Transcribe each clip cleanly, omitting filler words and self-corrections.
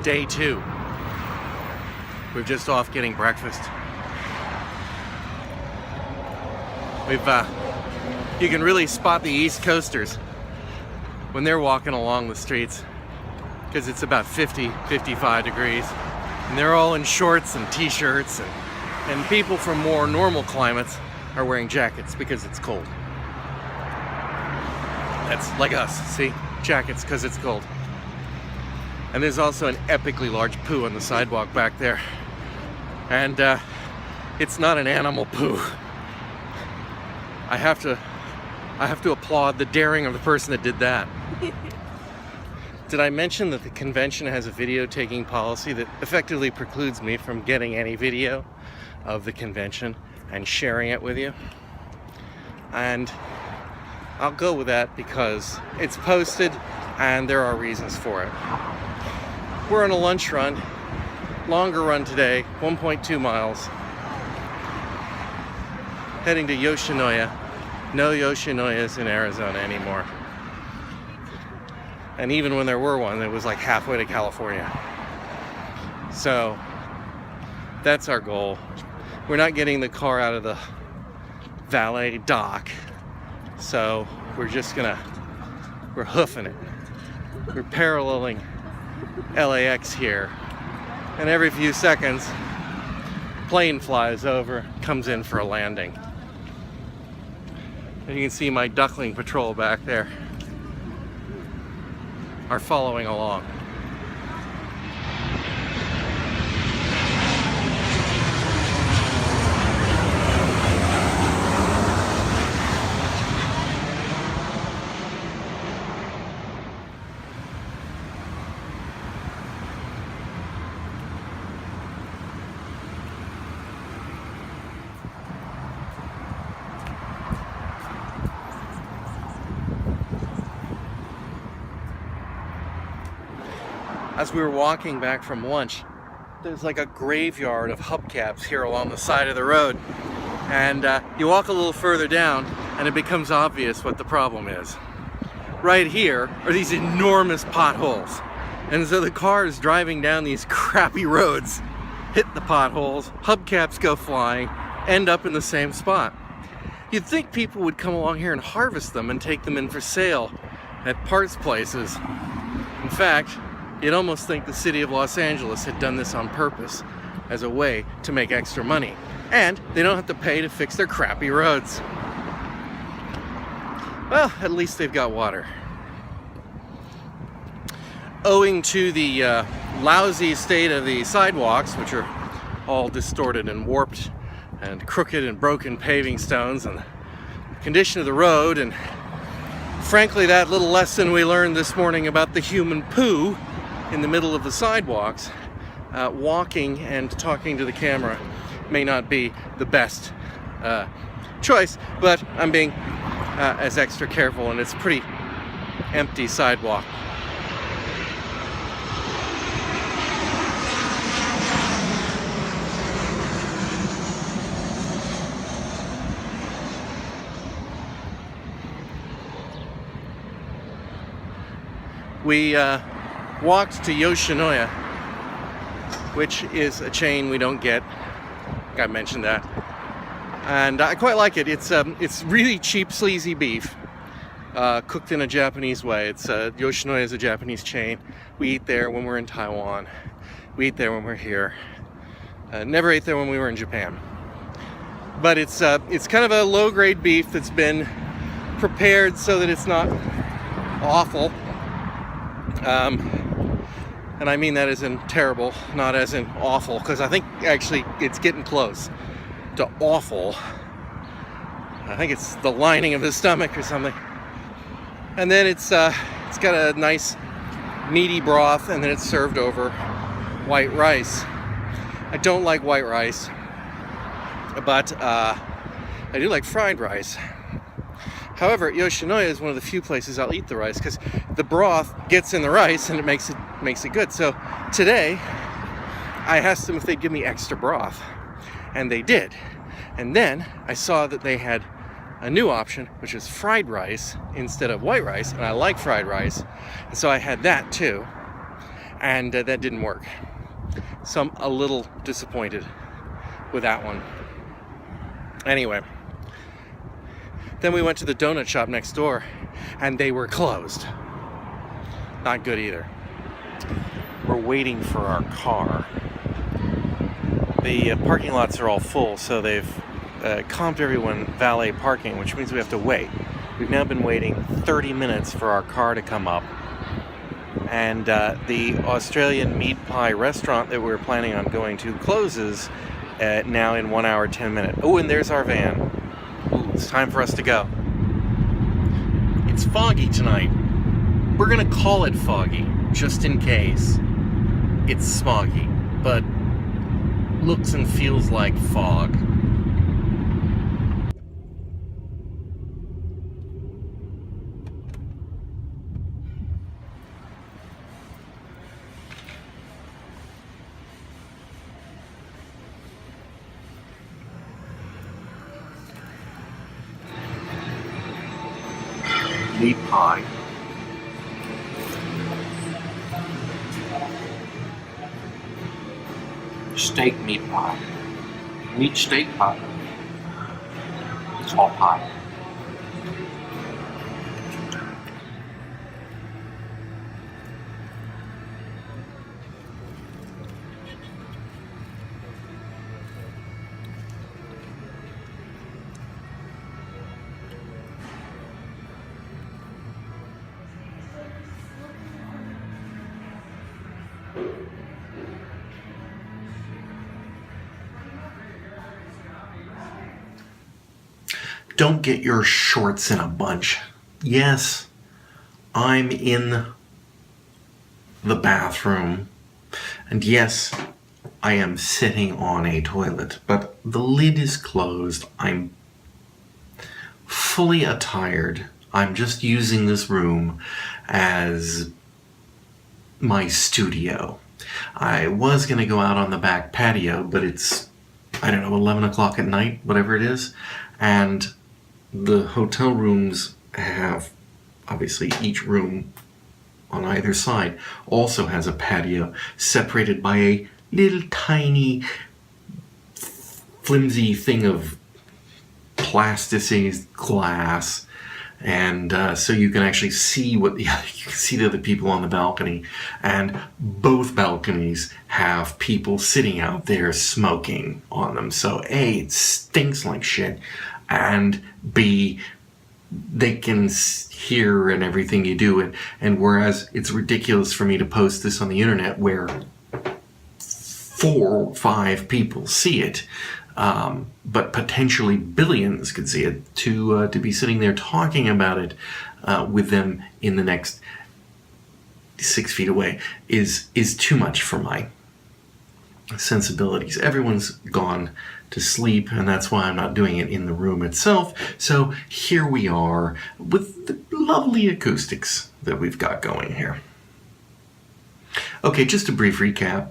day 2. We're just off getting breakfast. You can really spot the East Coasters when they're walking along the streets, because it's about 50, 55 degrees. And they're all in shorts and t-shirts, and people from more normal climates are wearing jackets because it's cold. That's like us, see? Jackets because it's cold. And there's also an epically large poo on the sidewalk back there. And it's not an animal poo. I have to applaud the daring of the person that did that. Did I mention that the convention has a video taking policy that effectively precludes me from getting any video of the convention and sharing it with you? And I'll go with that because it's posted and there are reasons for it. We're on a lunch run, longer run today, 1.2 miles, heading to Yoshinoya. No Yoshinoyas in Arizona anymore. And even when there were one, it was like halfway to California. So that's our goal. We're not getting the car out of the valet dock. So we're hoofing it. We're paralleling LAX here. And every few seconds, plane flies over, comes in for a landing. And you can see my duckling patrol back there are following along. As we were walking back from lunch, there's like a graveyard of hubcaps here along the side of the road. And you walk a little further down and it becomes obvious what the problem is. Right here are these enormous potholes. And so the cars driving down these crappy roads hit the potholes, hubcaps go flying, end up in the same spot. You'd think people would come along here and harvest them and take them in for sale at parts places. In fact, you'd almost think the city of Los Angeles had done this on purpose as a way to make extra money. And they don't have to pay to fix their crappy roads. Well, at least they've got water. Owing to the lousy state of the sidewalks, which are all distorted and warped and crooked and broken paving stones, and the condition of the road, and frankly that little lesson we learned this morning about the human poo in the middle of the sidewalks, walking and talking to the camera may not be the best choice, but I'm being as extra careful, and it's a pretty empty sidewalk. We walked to Yoshinoya, which is a chain we don't get. I mentioned that. And I quite like it. It's really cheap, sleazy beef, cooked in a Japanese way. Yoshinoya is a Japanese chain. We eat there when we're in Taiwan. We eat there when we're here. Never ate there when we were in Japan. But it's kind of a low-grade beef that's been prepared so that it's not awful. And I mean that as in terrible, not as in awful, because I think actually it's getting close to awful. I think it's the lining of the stomach or something. And then it's got a nice meaty broth, and then it's served over white rice. I don't like white rice, but I do like fried rice. However, Yoshinoya is one of the few places I'll eat the rice because the broth gets in the rice and it makes it good. So today, I asked them if they'd give me extra broth, and they did. And then I saw that they had a new option, which is fried rice instead of white rice, and I like fried rice, and so I had that too. and that didn't work. So I'm a little disappointed with that one. Anyway, then we went to the donut shop next door, and they were closed. Not good either. We're waiting for our car. The parking lots are all full, so they've comped everyone valet parking, which means we have to wait. We've now been waiting 30 minutes for our car to come up. And the Australian meat pie restaurant that we were planning on going to closes now in 1 hour, 10 minutes. Oh, and there's our van. Ooh, it's time for us to go. It's foggy tonight. We're gonna call it foggy, just in case. It's smoggy, but looks and feels like fog. Meat pie. Steak meat pie. Meat steak pie. It's all pie. Don't get your shorts in a bunch. Yes, I'm in the bathroom. And yes, I am sitting on a toilet. But the lid is closed. I'm fully attired. I'm just using this room as my studio. I was going to go out on the back patio, but it's, I don't know, 11 o'clock at night, whatever it is. And the hotel rooms have, obviously each room on either side also has a patio separated by a little tiny flimsy thing of plasticized glass. And so you can actually see you can see the other people on the balcony, and both balconies have people sitting out there smoking on them. So A, it stinks like shit, and B, they can hear and everything you do. And whereas it's ridiculous for me to post this on the internet where 4 or 5 people see it, but potentially billions could see it, to be sitting there talking about it with them in the next 6 feet away is too much for my sensibilities. Everyone's gone to sleep, and that's why I'm not doing it in the room itself. So here we are with the lovely acoustics that we've got going here. Okay, just a brief recap.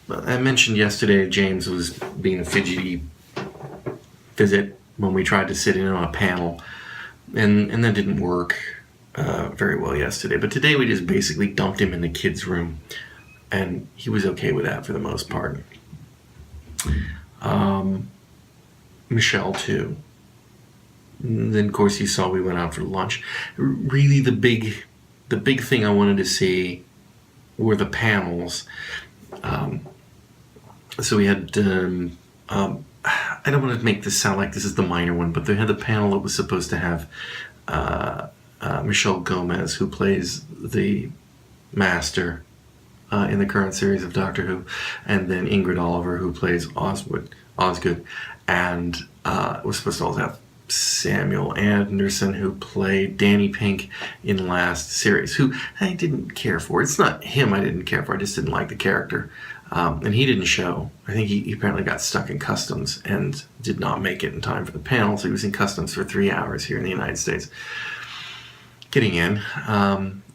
I mentioned yesterday James was being a fidgety visit when we tried to sit in on a panel, and that didn't work very well yesterday. But today we just basically dumped him in the kids' room, and he was okay with that for the most part. Michelle too. And then of course you saw we went out for lunch. Really the big thing I wanted to see were the panels. So we had I don't want to make this sound like this is the minor one, but they had the panel that was supposed to have Michelle Gomez, who plays the Master in the current series of Doctor Who, and then Ingrid Oliver, who plays Osgood, and it was supposed to also have Samuel Anderson, who played Danny Pink in last series, who I didn't care for. It's not him I didn't care for, I just didn't like the character. And he didn't show. I think he apparently got stuck in customs and did not make it in time for the panel, so he was in customs for 3 hours here in the United States getting in.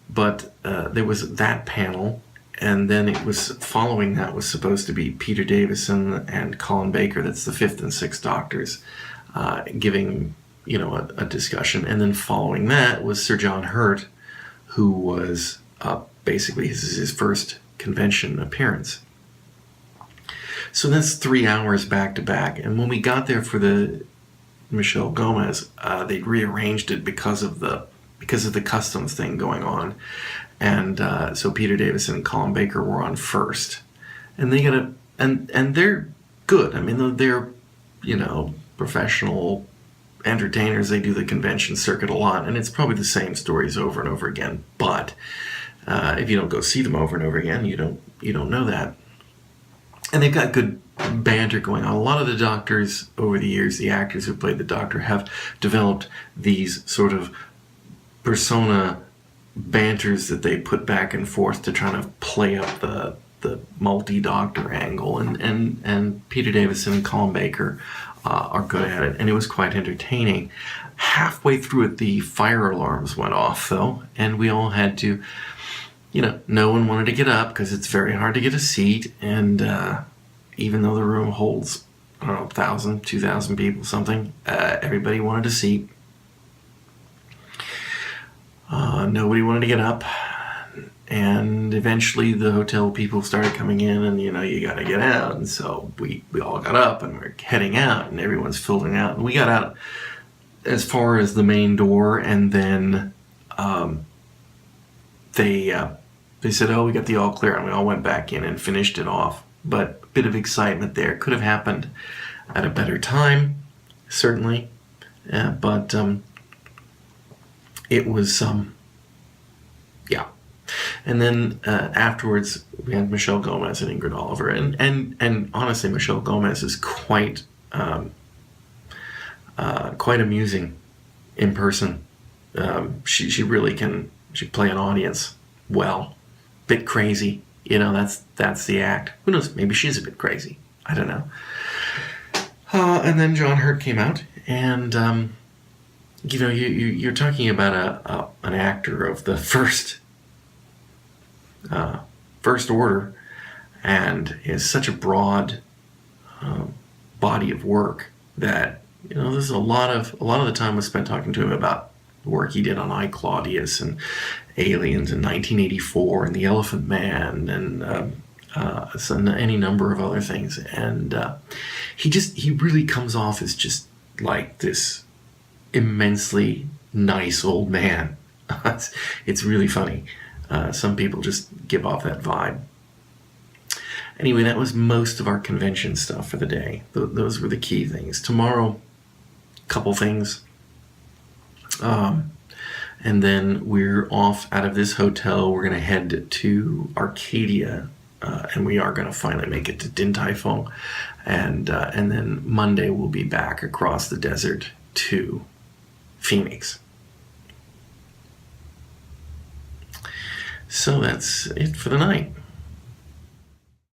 But there was that panel, and then it was following that was supposed to be Peter Davison and Colin Baker, that's the 5th and 6th Doctors, giving a discussion. And then following that was Sir John Hurt, who was basically this is his first convention appearance. So that's 3 hours back to back. And when we got there for the Michelle Gomez, they rearranged it because of the customs thing going on. And so Peter Davison and Colin Baker were on first. And they got and they're good. I mean, they're, professional entertainers. They do the convention circuit a lot, and it's probably the same stories over and over again. But if you don't go see them over and over again, you don't know that. And they've got good banter going on. A lot of the doctors over the years, the actors who played the Doctor, have developed these sort of persona banters that they put back and forth to try to play up the multi-doctor angle. And Peter Davison and Colin Baker are good at it, and it was quite entertaining. Halfway through it, the fire alarms went off, though, and we all had to, no one wanted to get up because it's very hard to get a seat, and even though the room holds, 1,000, 2,000 people, something, everybody wanted a seat. Nobody wanted to get up, and eventually the hotel people started coming in, and you gotta get out, and so we all got up and we're heading out, and everyone's filtering out, and we got out as far as the main door, and then they said, "Oh, we got the all clear," and we all went back in and finished it off. But a bit of excitement there. Could have happened at a better time, certainly, but it was yeah. And then afterwards, we had Michelle Gomez and Ingrid Oliver, and honestly, Michelle Gomez is quite amusing in person. She really can. She play an audience well. Bit crazy, that's the act. Who knows? Maybe she's a bit crazy. I don't know. And then John Hurt came out, and you're talking about an actor of the first order, and is such a broad body of work that there's a lot of the time was spent talking to him about the work he did on I, Claudius and Aliens in 1984 and The Elephant Man and any number of other things, and he really comes off as just like this immensely nice old man. It's really funny. Some people just give off that vibe. Anyway, that was most of our convention stuff for the day. Those were the key things. Tomorrow, couple things. And then we're off out of this hotel. We're going to head to Arcadia, and we are going to finally make it to Din Tai Fung. And then Monday we'll be back across the desert to Phoenix. So that's it for the night.